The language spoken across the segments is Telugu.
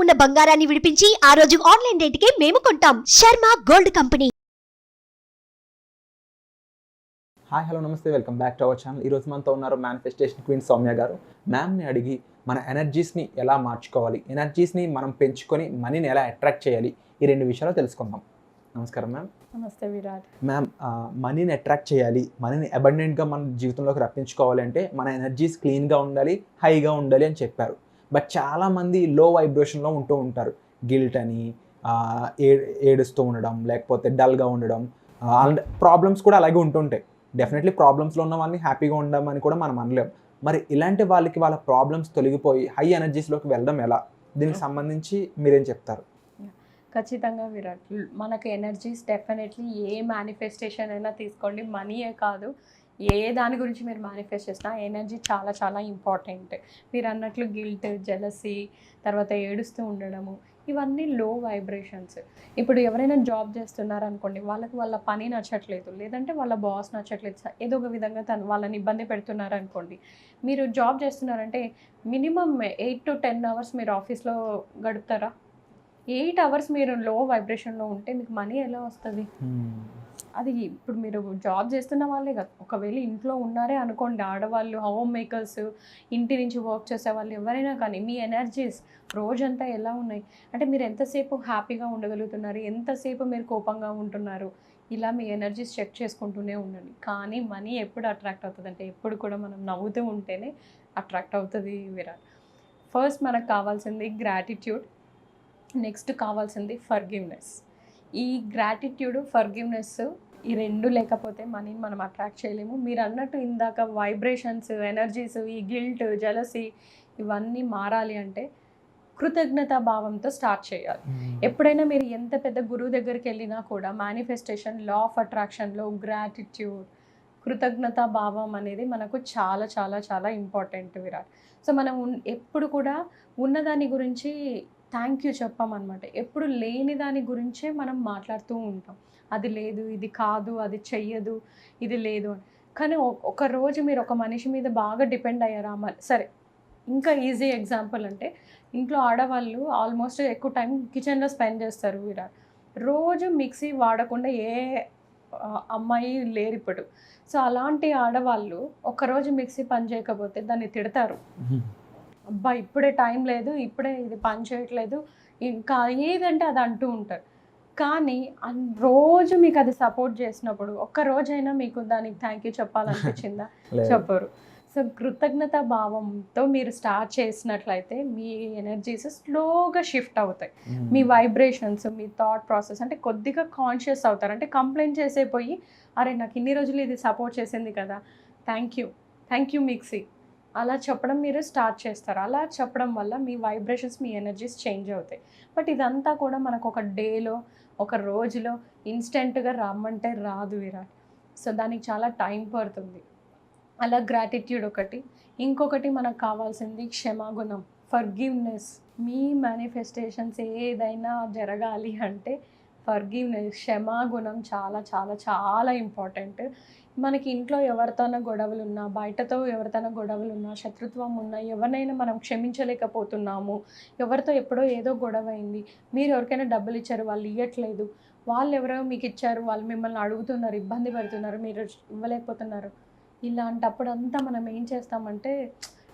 ఉన్న బంగారాన్ని విడిపించి ఆ రోజు ఆన్లైన్ రేటుకే మేము కొంటాం. Sharma gold company. Hi hello నమస్తే, welcome back to our channel. ఈరోజు మనతో ఉన్నారు మేనిఫెస్టేషన్ క్వీన్ సౌమ్య గారు. మ్యామ్ని అడిగి మన ఎనర్జీస్ని ఎలా మార్చుకోవాలి, ఎనర్జీస్ని మనం పెంచుకొని మనీని ఎలా అట్రాక్ట్ చేయాలి, ఈ రెండు విషయాలు తెలుసుకుందాం. నమస్కారం మ్యామ్. నమస్తే విరాట్. మ్యామ్, మనీని అట్రాక్ట్ చేయాలి, మనీని అబండెంట్గా మన జీవితంలోకి రప్పించుకోవాలి అంటే మన ఎనర్జీస్ క్లీన్గా ఉండాలి, హైగా ఉండాలి అని చెప్పారు. బట్ చాలామంది లో వైబ్రేషన్లో ఉంటూ ఉంటారు. గిల్ట్ అని, ఏడుస్తూ ఉండడం, లేకపోతే డల్గా ఉండడం, ప్రాబ్లమ్స్ కూడా అలాగే ఉంటుంటాయి. డెఫినెట్లీ ప్రాబ్లమ్స్లో ఉన్న వాళ్ళని హ్యాపీగా ఉండమని కూడా మనం అనలేం. మరి ఇలాంటి వాళ్ళకి వాళ్ళ ప్రాబ్లమ్స్ తొలగిపోయి హై ఎనర్జీస్లోకి వెళ్ళడం ఎలా? దీనికి సంబంధించి మీరేం చెప్తారు? ఖచ్చితంగా విరాట్, మనకు ఎనర్జీస్ డెఫినెట్లీ ఏ మేనిఫెస్టేషన్ అయినా తీసుకోండి, మనీయే కాదు, ఏ దాని గురించి మీరు మేనిఫెస్ట్ చేసినా ఎనర్జీ చాలా చాలా ఇంపార్టెంట్. మీరు అన్నట్లు గిల్ట్, జెలసీ, తర్వాత ఏడుస్తూ ఉండడము, ఇవన్నీ లో వైబ్రేషన్స్. ఇప్పుడు ఎవరైనా జాబ్ చేస్తున్నారు అనుకోండి, వాళ్ళకి వాళ్ళ పని నచ్చట్లేదు, లేదంటే వాళ్ళ బాస్ నచ్చట్లేదు, ఏదో ఒక విధంగా వాళ్ళని ఇబ్బంది పెడుతున్నారు అనుకోండి. మీరు జాబ్ చేస్తున్నారంటే మినిమం 8 to 10 అవర్స్ మీరు ఆఫీస్లో గడుపుతారా? 8 అవర్స్ మీరు లో వైబ్రేషన్లో ఉంటే మీకు మనీ ఎలా వస్తుంది? అది ఇప్పుడు మీరు జాబ్ చేస్తున్న వాళ్ళే కదా, ఒకవేళ ఇంట్లో ఉన్నారే అనుకోండి, ఆడవాళ్ళు, హోమ్ మేకర్స్, ఇంటి నుంచి వర్క్ చేసే వాళ్ళు ఎవరైనా కానీ, మీ ఎనర్జీస్ రోజంతా ఎలా ఉన్నాయి అంటే మీరు ఎంతసేపు హ్యాపీగా ఉండగలుగుతున్నారు, ఎంతసేపు మీరు కోపంగా ఉంటున్నారు, ఇలా మీ ఎనర్జీస్ చెక్ చేసుకుంటూనే ఉండండి. కానీ మనీ ఎప్పుడు అట్రాక్ట్ అవుతుంది అంటే ఎప్పుడు కూడా మనం నవ్వుతూ ఉంటేనే అట్రాక్ట్ అవుతుంది విరాట్. ఫస్ట్ మనకు కావాల్సింది గ్రాటిట్యూడ్, నెక్స్ట్ కావాల్సింది ఫర్గివ్నెస్. ఈ గ్రాటిట్యూడ్, ఫర్గివ్నెస్, ఈ రెండు లేకపోతే మనీని మనం అట్రాక్ట్ చేయలేము. మీరు అన్నట్టు ఇందాక వైబ్రేషన్స్, ఎనర్జీస్, ఈ గిల్ట్, జెలసీ ఇవన్నీ మారాలి అంటే కృతజ్ఞతా భావంతో స్టార్ట్ చేయాలి. ఎప్పుడైనా మీరు ఎంత పెద్ద గురువు దగ్గరికి వెళ్ళినా కూడా మేనిఫెస్టేషన్, లా ఆఫ్ అట్రాక్షన్లో గ్రాటిట్యూడ్, కృతజ్ఞతా భావం అనేది మనకు చాలా చాలా చాలా ఇంపార్టెంట్ విరాట్. సో మనం ఎప్పుడు కూడా ఉన్నదాని గురించి థ్యాంక్ యూ చెప్పామన్నమాట. ఎప్పుడు లేని దాని గురించే మనం మాట్లాడుతూ ఉంటాం. అది లేదు, ఇది కాదు, అది చెయ్యదు, ఇది లేదు అని. కానీ ఒక రోజు మీరు ఒక మనిషి మీద బాగా డిపెండ్ అయ్యారా? సరే, ఇంకా ఈజీ ఎగ్జాంపుల్ అంటే ఇంట్లో ఆడవాళ్ళు ఆల్మోస్ట్ ఎక్కువ టైం కిచెన్లో స్పెండ్ చేస్తారు విరాట్. రోజు మిక్సీ వాడకుండా ఏ అమ్మాయి లేరు ఇప్పుడు. సో అలాంటి ఆడవాళ్ళు ఒకరోజు మిక్సీ పని చేయకపోతే దాన్ని తిడతారు. అబ్బా ఇప్పుడే టైం లేదు, ఇప్పుడే ఇది పని చేయట్లేదు, ఇంకా ఏదంటే అది అంటూ ఉంటారు. కానీ రోజు మీకు అది సపోర్ట్ చేసినప్పుడు ఒక్క రోజైనా మీకు దానికి థ్యాంక్ యూ చెప్పాలనిపించిందా? చెప్పరు. సో కృతజ్ఞత భావంతో మీరు స్టార్ట్ చేసినట్లయితే మీ ఎనర్జీస్ స్లోగా షిఫ్ట్ అవుతాయి. మీ వైబ్రేషన్స్, మీ థాట్ ప్రాసెస్ అంటే కొద్దిగా కాన్షియస్ అవుతారు. అంటే కంప్లైంట్ చేసేపోయి అరే నాకు ఇన్ని రోజులు ఇది సపోర్ట్ చేసింది కదా, థ్యాంక్ యూ మిక్సీ, అలా చెప్పడం మీరు స్టార్ట్ చేస్తారు. అలా చెప్పడం వల్ల మీ వైబ్రేషన్స్, మీ ఎనర్జీస్ చేంజ్ అవుతాయి. బట్ ఇదంతా కూడా మనకు ఒక డేలో, ఒక రోజులో ఇన్స్టెంట్గా రమ్మంటే రాదు విరాట్. సో దానికి చాలా టైం పడుతుంది. అలా గ్రాటిట్యూడ్ ఒకటి. ఇంకొకటి మనకు కావాల్సింది క్షమాగుణం, ఫర్గివ్నెస్. మీ మేనిఫెస్టేషన్స్ ఏదైనా జరగాలి అంటే ఫర్గివ్నెస్, క్షమాగుణం చాలా చాలా చాలా ఇంపార్టెంట్. మనకి ఇంట్లో ఎవరితోనో గొడవలు ఉన్నా, బయటతో ఎవరితోనో గొడవలు ఉన్నా, శత్రుత్వం ఉన్నా, ఎవరినైనా మనం క్షమించలేకపోతున్నాము, ఎవరితో ఎప్పుడో ఏదో గొడవ అయింది, మీరు ఎవరికైనా డబ్బులు ఇచ్చారు వాళ్ళు ఇవ్వట్లేదు, వాళ్ళు ఎవరో మీకు ఇచ్చారు వాళ్ళు మిమ్మల్ని అడుగుతున్నారు, ఇబ్బంది పెడుతున్నారు, మీరు ఇవ్వలేకపోతున్నారు, ఇలాంటప్పుడు అంతా మనం ఏం చేస్తామంటే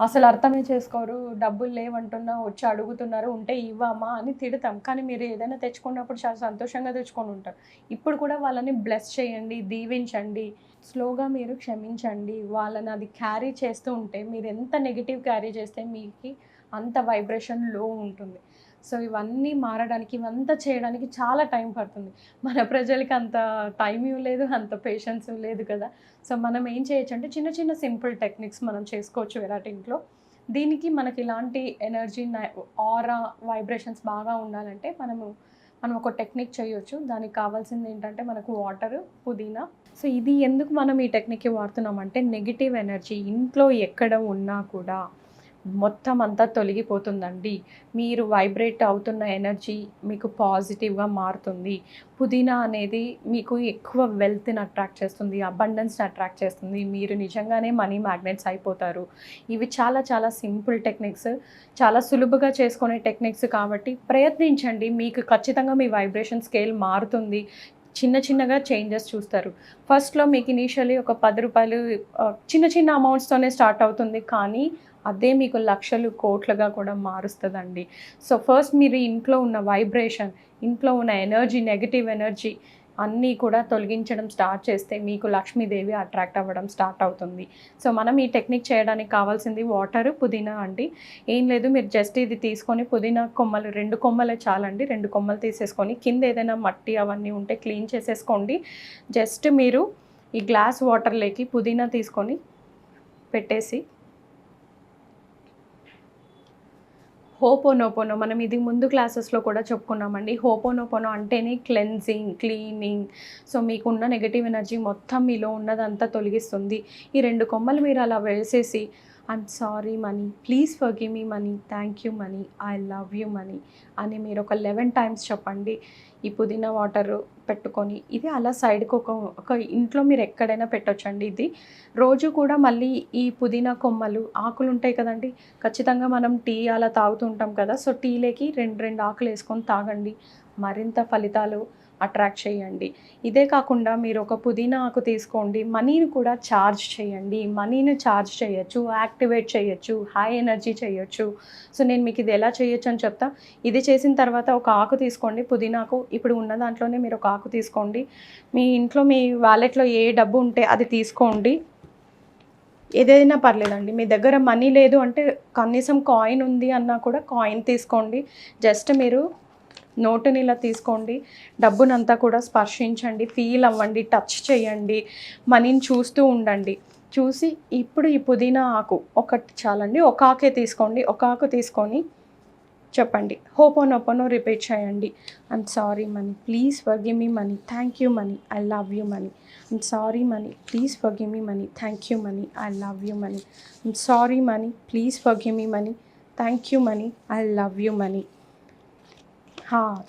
అసలు అర్థమే చేసుకోరు, డబ్బులు లేవంటున్నా వచ్చి అడుగుతున్నారు, ఉంటే ఇవ్వమా అని తిడతాం. కానీ మీరు ఏదైనా తెచ్చుకున్నప్పుడు చాలా సంతోషంగా తెచ్చుకొని ఉంటారు. ఇప్పుడు కూడా వాళ్ళని బ్లెస్ చేయండి, దీవించండి, స్లోగా మీరు క్షమించండి. వాళ్ళని అది క్యారీ చేస్తూ ఉంటే, మీరు ఎంత నెగిటివ్ క్యారీ చేస్తే మీకు అంత వైబ్రేషన్ లో ఉంటుంది. సో ఇవన్నీ మారడానికి, ఇవంతా చేయడానికి చాలా టైం పడుతుంది. మన ప్రజలకి అంత టైం లేదు, అంత పేషెన్స్ లేదు కదా. సో మనం ఏం చేయొచ్చు అంటే చిన్న చిన్న సింపుల్ టెక్నిక్స్ మనం చేసుకోవచ్చు విరాట్ ఇంట్లో. దీనికి మనకి ఇలాంటి ఎనర్జీ, ఆరా, వైబ్రేషన్స్ బాగా ఉండాలంటే మనం ఒక టెక్నిక్ చేయొచ్చు. దానికి కావాల్సింది ఏంటంటే మనకు వాటర్, పుదీనా. సో ఇది ఎందుకు మనం ఈ టెక్నిక్ వాడుతున్నామంటే నెగిటివ్ ఎనర్జీ ఇంట్లో ఎక్కడ ఉన్నా కూడా మొత్తం అంతా తొలగిపోతుందండి. మీరు వైబ్రేట్ అవుతున్న ఎనర్జీ మీకు పాజిటివ్గా మారుతుంది. పుదీనా అనేది మీకు ఎక్కువ వెల్త్ని అట్రాక్ట్ చేస్తుంది, అబండెన్స్ని అట్రాక్ట్ చేస్తుంది. మీరు నిజంగానే మనీ మ్యాగ్నెట్స్ అయిపోతారు. ఇవి చాలా చాలా సింపుల్ టెక్నిక్స్, చాలా సులువుగా చేసుకునే టెక్నిక్స్ కాబట్టి ప్రయత్నించండి. మీకు ఖచ్చితంగా మీ వైబ్రేషన్ స్కేల్ మారుతుంది. చిన్న చిన్నగా చేంజెస్ చూస్తారు. ఫస్ట్‌లో మీకు ఇనీషియల్లీ ఒక రూ. 10 చిన్న చిన్న అమౌంట్స్‌తోనే స్టార్ట్ అవుతుంది. కానీ అదే మీకు లక్షలు, కోట్లుగా కూడా మారుస్తదండి. సో, ఫస్ట్ మీరు ఇంట్లో ఉన్న వైబ్రేషన్, ఇంట్లో ఉన్న ఎనర్జీ, నెగెటివ్ ఎనర్జీ అన్నీ కూడా తొలగించడం స్టార్ట్ చేస్తే మీకు లక్ష్మీదేవి అట్రాక్ట్ అవ్వడం స్టార్ట్ అవుతుంది. సో, మనం ఈ టెక్నిక్ చేయడానికి కావాల్సింది వాటర్, పుదీనా అండి. ఏం లేదు, మీరు జస్ట్ ఇది తీసుకొని పుదీనా కొమ్మలు 2 కొమ్మలే చాలండి. 2 కొమ్మలు తీసేసుకొని కింద ఏదైనా మట్టి అవన్నీ ఉంటే క్లీన్ చేసేసుకోండి. జస్ట్ మీరు ఈ గ్లాస్ వాటర్‌లోకి పుదీనా తీసుకొని పెట్టేసి హోపోనోపోనో మనం ఇది ముందు క్లాసెస్లో కూడా చెప్పుకున్నామండి. హోపోనోపోనో అంటేనే క్లెన్జింగ్, క్లీనింగ్. సో, మీకున్న నెగెటివ్ ఎనర్జీ మొత్తం మీలో ఉన్నదంతా తొలగిస్తుంది. ఈ 2 కొమ్మలు మీరు అలా వేసేసి I'm sorry money, please forgive me money, thank you money, I love you money అని మీరు ఒక 11 టైమ్స్ చెప్పండి. ఈ పుదీనా వాటర్ పెట్టుకొని ఇది అలా సైడ్కి ఒక ఇంట్లో మీరు ఎక్కడైనా పెట్టొచ్చండి. ఇది రోజు కూడా మళ్ళీ ఈ పుదీనా కొమ్మలు, ఆకులు ఉంటాయి కదండి, ఖచ్చితంగా మనం టీ అలా తాగుతూ ఉంటాం కదా. సో, టీలోకి 2 ఆకులు వేసుకొని తాగండి. మరింత ఫలితాలు అట్రాక్ట్ చేయండి. ఇదే కాకుండా మీరు ఒక పుదీనా ఆకు తీసుకోండి, మనీని కూడా ఛార్జ్ చేయండి. మనీని ఛార్జ్ చేయొచ్చు, యాక్టివేట్ చేయొచ్చు, హై ఎనర్జీ చేయొచ్చు. సో, నేను మీకు ఇది ఎలా చేయొచ్చు అని చెప్తా. ఇది చేసిన తర్వాత ఒక ఆకు తీసుకోండి, పుదీనాకు. ఇప్పుడు ఉన్న దాంట్లోనే మీరు ఒక ఆకు తీసుకోండి. మీ ఇంట్లో మీ వాలెట్లో ఏ డబ్బు ఉంటే అది తీసుకోండి. ఏదైనా పర్లేదండి. మీ దగ్గర మనీ లేదు అంటే కనీసం కాయిన్ ఉంది అన్నా కూడా కాయిన్ తీసుకోండి. జస్ట్ మీరు నోటుని ఇలా తీసుకోండి. డబ్బునంతా కూడా స్పర్శించండి, ఫీల్ అవ్వండి, టచ్ చేయండి, మనీని చూస్తూ ఉండండి. చూసి ఇప్పుడు ఈ పుదీనా ఆకు ఒకటి చాలండి, ఒక ఆకే తీసుకోండి. ఒక ఆకు తీసుకొని చెప్పండి, హోపోనోపోనో రిపీట్ చేయండి. I'm sorry money, please forgive me money, thank you money, I love you money. I'm sorry money, please forgive me money, thank you money, I love you money. I'm sorry money, please forgive me money, thank you money, I love you money.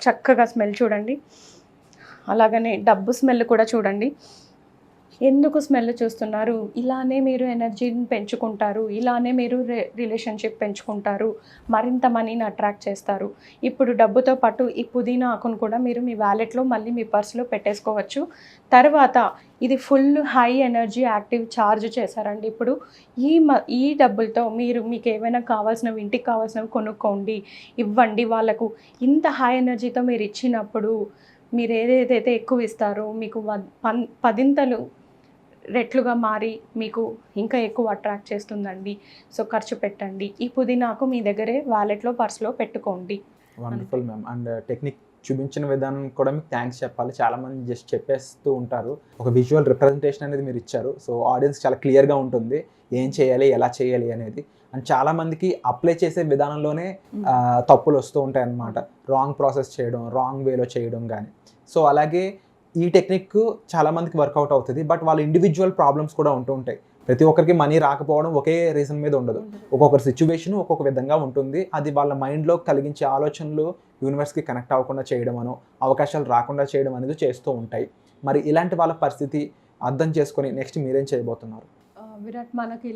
చక్కగా స్మెల్ చూడండి. అలాగనే డబ్బు స్మెల్ కూడా చూడండి. ఎందుకు స్మెల్ చూస్తున్నారు? ఇలానే మీరు ఎనర్జీని పెంచుకుంటారు, ఇలానే మీరు రిలేషన్షిప్ పెంచుకుంటారు, మరింత మనీని అట్రాక్ట్ చేస్తారు. ఇప్పుడు డబ్బుతో పాటు ఈ పుదీనా ఆకును కూడా మీరు మీ వ్యాలెట్లో మళ్ళీ మీ పర్సులో పెట్టేసుకోవచ్చు. తర్వాత ఇది full high energy active charge చేశారండి. ఇప్పుడు ఈ డబ్బులతో మీకు ఏమైనా కావాల్సినవి, ఇంటికి కావాల్సినవి కొనుక్కోండి, ఇవ్వండి వాళ్ళకు. ఇంత హై ఎనర్జీతో మీరు ఇచ్చినప్పుడు మీరు ఏదైతే ఎక్కువ ఇస్తారో మీకు 10 రెట్లుగా మారి మీకు ఇంకా ఎక్కువ అట్రాక్ట్ చేస్తుందండి. సో, ఖర్చు పెట్టండి. ఈ పుదీనాకు మీ దగ్గరే వాలెట్లో, పర్సులో పెట్టుకోండి. Wonderful ma'am. అండ్ టెక్నిక్ చూపించిన విధానం కూడా మీకు థ్యాంక్స్ చెప్పాలి. చాలామంది జస్ట్ చెప్పేస్తూ ఉంటారు. ఒక విజువల్ రిప్రజెంటేషన్ అనేది మీరు ఇచ్చారు. సో, ఆడియన్స్ చాలా క్లియర్గా ఉంటుంది ఏం చేయాలి, ఎలా చేయాలి అనేది. అండ్ చాలామందికి అప్లై చేసే విధానంలోనే తప్పులు వస్తూ ఉంటాయి అన్నమాట. రాంగ్ ప్రాసెస్ చేయడం, రాంగ్ వేలో చేయడం కానీ. సో, అలాగే ఈ టెక్నిక్ చాలామందికి వర్కౌట్ అవుతుంది. బట్ వాళ్ళ ఇండివిజువల్ ప్రాబ్లమ్స్ కూడా ఉంటూ ఉంటాయి. ప్రతి ఒక్కరికి మనీ రాకపోవడం ఒకే రీజన్ మీద ఉండదు. ఒక్కొక్కరి సిచ్యువేషన్ ఒక్కొక్క విధంగా ఉంటుంది. అది వాళ్ళ మైండ్లో కలిగించే ఆలోచనలు యూనివర్స్కి కనెక్ట్ అవ్వకుండా చేయడం అనో, అవకాశాలు రాకుండా చేయడం అనేది చేస్తూ ఉంటాయి. మరి ఇలాంటి వాళ్ళ పరిస్థితి అర్థం చేసుకొని నెక్స్ట్ మీరేం చేయబోతున్నారు? విరాట్, మనకి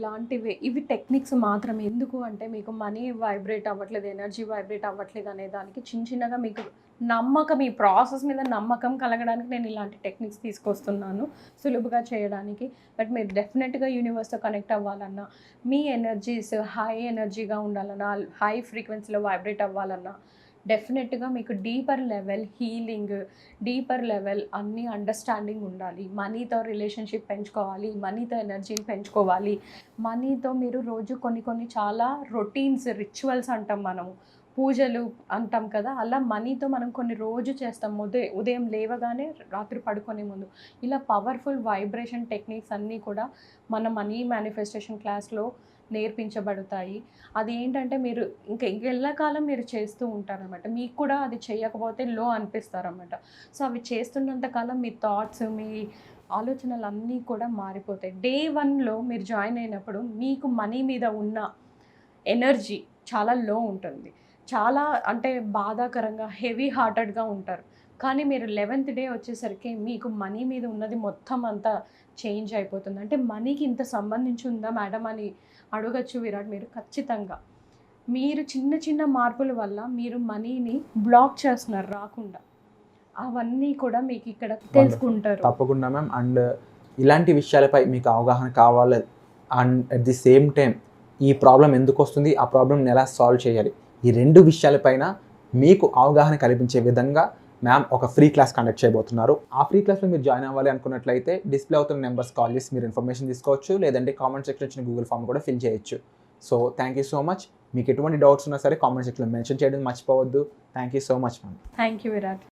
ఇవి టెక్నిక్స్ మాత్రమే. ఎందుకు అంటే మీకు మనీ వైబ్రేట్ అవ్వట్లేదు, ఎనర్జీ వైబ్రేట్ అవ్వట్లేదు అనే దానికి చిన్నగా మీకు నమ్మకం, ఈ ప్రాసెస్ మీద నమ్మకం కలగడానికి నేను ఇలాంటి టెక్నిక్స్ తీసుకొస్తున్నాను సులువుగా చేయడానికి. బట్ మీరు డెఫినెట్గా యూనివర్స్తో కనెక్ట్ అవ్వాలన్నా, మీ ఎనర్జీస్ హై ఎనర్జీగా ఉండాలన్నా, హై ఫ్రీక్వెన్సీలో వైబ్రేట్ అవ్వాలన్నా, డెఫినెట్గా మీకు deeper level healing, deeper level అన్నీ అండర్స్టాండింగ్ ఉండాలి. మనీతో రిలేషన్షిప్ పెంచుకోవాలి, మనీతో ఎనర్జీని పెంచుకోవాలి. మనీతో మీరు రోజు కొన్ని చాలా రొటీన్స్, రిచువల్స్ అంటాం మనము, పూజలు అంటాం కదా, అలా మనీతో మనం కొన్ని రోజు చేస్తాం. ఉదయం లేవగానే రాత్రి పడుకునే ముందు ఇలా పవర్ఫుల్ వైబ్రేషన్ టెక్నిక్స్ అన్నీ కూడా మన మనీ మేనిఫెస్టేషన్ క్లాస్లో నేర్పించబడతాయి. అది ఏంటంటే మీరు ఇంకా ఎల్లకాలం మీరు చేస్తూ ఉంటారన్నమాట. మీకు కూడా అది చేయకపోతే లో అనిపిస్తారన్నమాట. సో, అవి చేస్తున్నంతకాలం మీ థాట్స్, మీ ఆలోచనలు అన్నీ కూడా మారిపోతాయి. డే 1లో మీరు జాయిన్ అయినప్పుడు మీకు మనీ మీద ఉన్న ఎనర్జీ చాలా లో ఉంటుంది, చాలా అంటే బాధాకరంగా హెవీ హార్టెడ్గా ఉంటారు. కానీ మీరు 11th డే వచ్చేసరికి మీకు మనీ మీద ఉన్నది మొత్తం అంతా చేంజ్ అయిపోతుంది. అంటే మనీకి ఇంత సంబంధించి ఉందా మేడం అని అడగచ్చు విరాట్ మీరు. ఖచ్చితంగా మీరు చిన్న చిన్న మార్పుల వల్ల మీరు మనీని బ్లాక్ చేస్తున్నారు రాకుండా. అవన్నీ కూడా మీకు ఇక్కడ తెలుసుకుంటారు. తప్పకుండా మ్యామ్. అండ్ ఇలాంటి విషయాలపై మీకు అవగాహన కావాలి, and at the same time ఈ ప్రాబ్లం ఎందుకు వస్తుంది, ఆ ప్రాబ్లమ్ని ఎలా సాల్వ్ చేయాలి, ఈ రెండు విషయాలపైన మీకు అవగాహన కల్పించే విధంగా మ్యామ్ ఒక ఫ్రీ క్లాస్ కండక్ట్ చేయబోతున్నారు. ఆ ఫ్రీ క్లాస్లో మీరు జాయిన్ అవ్వాలి అనుకున్నట్లయితే డిస్ప్లే అవుతున్న నెంబర్స్ కాల్ చేసి మీరు ఇన్ఫర్మేషన్ తీసుకోవచ్చు, లేదంటే కామెంట్ సెక్షన్ ఇచ్చిన గూగుల్ ఫామ్ కూడా ఫిల్ చేయొచ్చు. So thank you so much. మీకు ఎటువంటి డౌట్స్ ఉన్నా సరే కామెంట్ సెక్షన్లో మెన్షన్ చేయడం మర్చిపోవద్దు. Thank you so much ma'am. Thank you Virat.